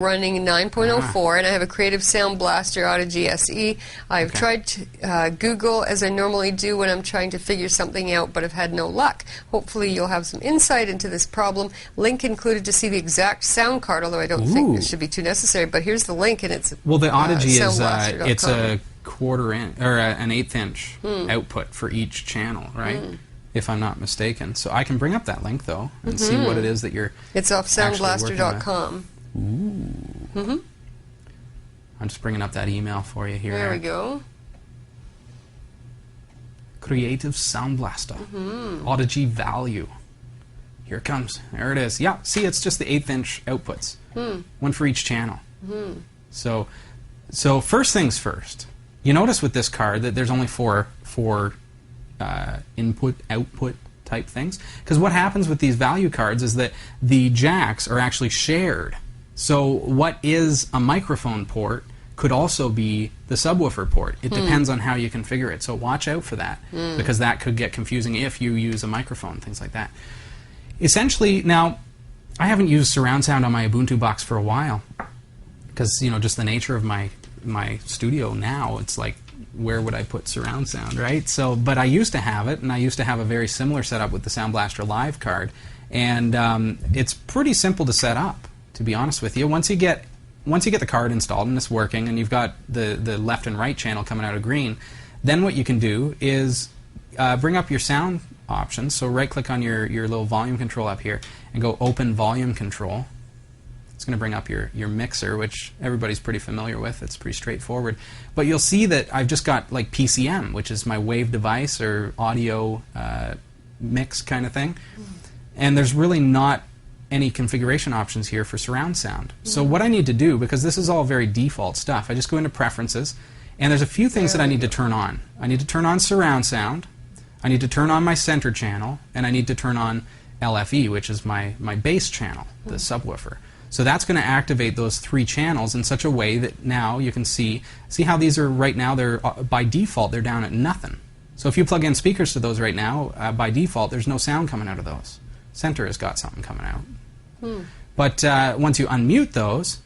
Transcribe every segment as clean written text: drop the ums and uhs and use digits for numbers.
running 9.04, and I have a Creative Sound Blaster Audigy SE. I've tried to Google, as I normally do when I'm trying to figure something out, but I've had no luck. Hopefully you'll have some insight into this problem. Link included to see the exact sound card, although I don't think it should be too necessary, but here's the link, and it's well, the Audigy is it's a quarter inch or an 1/8 inch output for each channel, right? If I'm not mistaken. So I can bring up that link though and see what it is that you're. It's off soundblaster.com. Ooh. I'm just bringing up that email for you here. There we go. Creative Sound Blaster. Audigy value. Here it comes. There it is. Yeah, see, it's just the 1/8 inch outputs. One for each channel. So first things first. You notice with this card that there's only four input, output type things. Because what happens with these value cards is that the jacks are actually shared. So what is a microphone port could also be the subwoofer port. It depends on how you configure it. So watch out for that, because that could get confusing if you use a microphone, things like that. Essentially, now, I haven't used surround sound on my Ubuntu box for a while, because, you know, just the nature of my studio now, it's like, where would I put surround sound, right? So, but I used to have it, and I used to have a very similar setup with the Sound Blaster Live card, and it's pretty simple to set up, to be honest with you. Once you get the card installed and it's working, and you've got the left and right channel coming out of green, then what you can do is bring up your sound options. So right-click on your little volume control up here, and go Open Volume Control. It's going to bring up your mixer, which everybody's pretty familiar with. It's pretty straightforward. But you'll see that I've just got like PCM, which is my wave device or audio mix kind of thing. And there's really not any configuration options here for surround sound. So what I need to do, because this is all very default stuff, I just go into Preferences, and there's a few things that I need to turn on. I need to turn on surround sound, I need to turn on my center channel, and I need to turn on LFE, which is my bass channel, the subwoofer. So that's going to activate those three channels in such a way that now you can see how these are right now. They're by default they're down at nothing. So if you plug in speakers to those right now, by default there's no sound coming out of those. Center has got something coming out. But once you unmute those,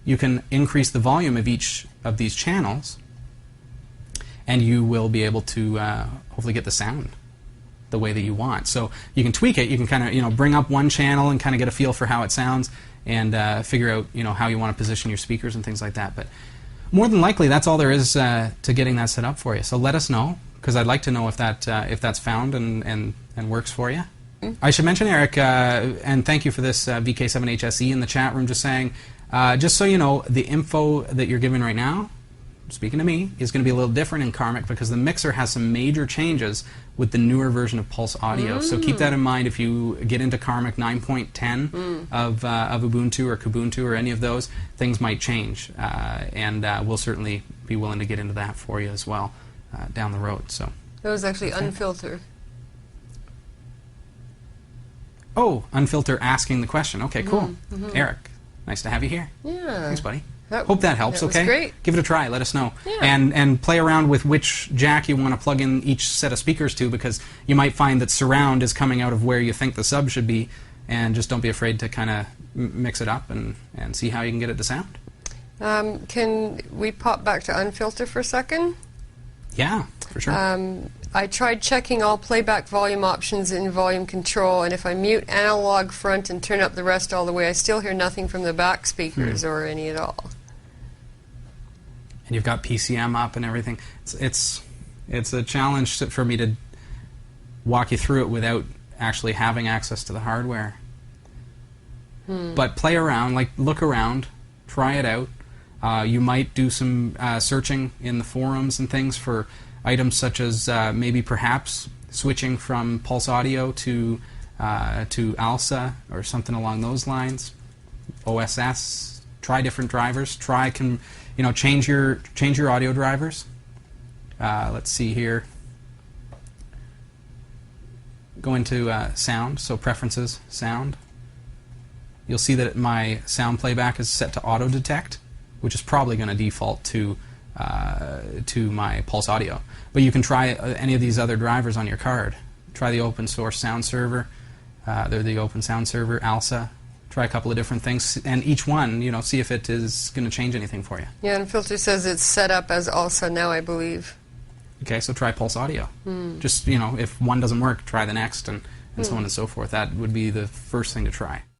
you can increase the volume of each of these channels, and you will be able to hopefully get the sound the way that you want. So you can tweak it. You can kind of bring up one channel and kind of get a feel for how it sounds, and figure out how you want to position your speakers and things like that. But more than likely, that's all there is to getting that set up for you. So let us know, because I'd like to know if that's found and works for you. I should mention, Eric, and thank you for this VK7HSE in the chat room, just saying, just so you know, the info that you're giving right now, speaking to me, is going to be a little different in Karmic, because the mixer has some major changes with the newer version of Pulse Audio. So keep that in mind if you get into Karmic 9.10 of Ubuntu or Kubuntu or any of those. Things might change, and we'll certainly be willing to get into that for you as well down the road. So that was actually Unfilter. Oh, Unfilter asking the question. Okay, cool. Eric, nice to have you here. Yeah. Thanks, buddy. Hope that helps. That was okay, great. Give it a try. Let us know, Yeah. and play around with which jack you want to plug in each set of speakers to, because you might find that surround is coming out of where you think the sub should be, and just don't be afraid to kind of mix it up and see how you can get it to sound. Can we pop back to Unfilter for a second? Yeah, for sure. I tried checking all playback volume options in volume control, and if I mute analog front and turn up the rest all the way, I still hear nothing from the back speakers or any at all. And you've got PCM up and everything. It's a challenge for me to walk you through it without actually having access to the hardware. But play around, like look around, try it out. You might do some searching in the forums and things for items such as maybe perhaps switching from Pulse Audio to ALSA or something along those lines. OSS. Try different drivers. Change your audio drivers. Let's see here. Go into sound. So preferences, sound. You'll see that my sound playback is set to auto detect, which is probably going to default to my Pulse Audio. But you can try any of these other drivers on your card. Try the open source sound server. They're the open sound server, ALSA. try a couple of different things, and each one, you know, see if it is going to change anything for you. Yeah, and Filter says it's set up as ALSA now, I believe. Okay, so try Pulse Audio. Just, you know, if one doesn't work, try the next, and so on and so forth. That would be the first thing to try.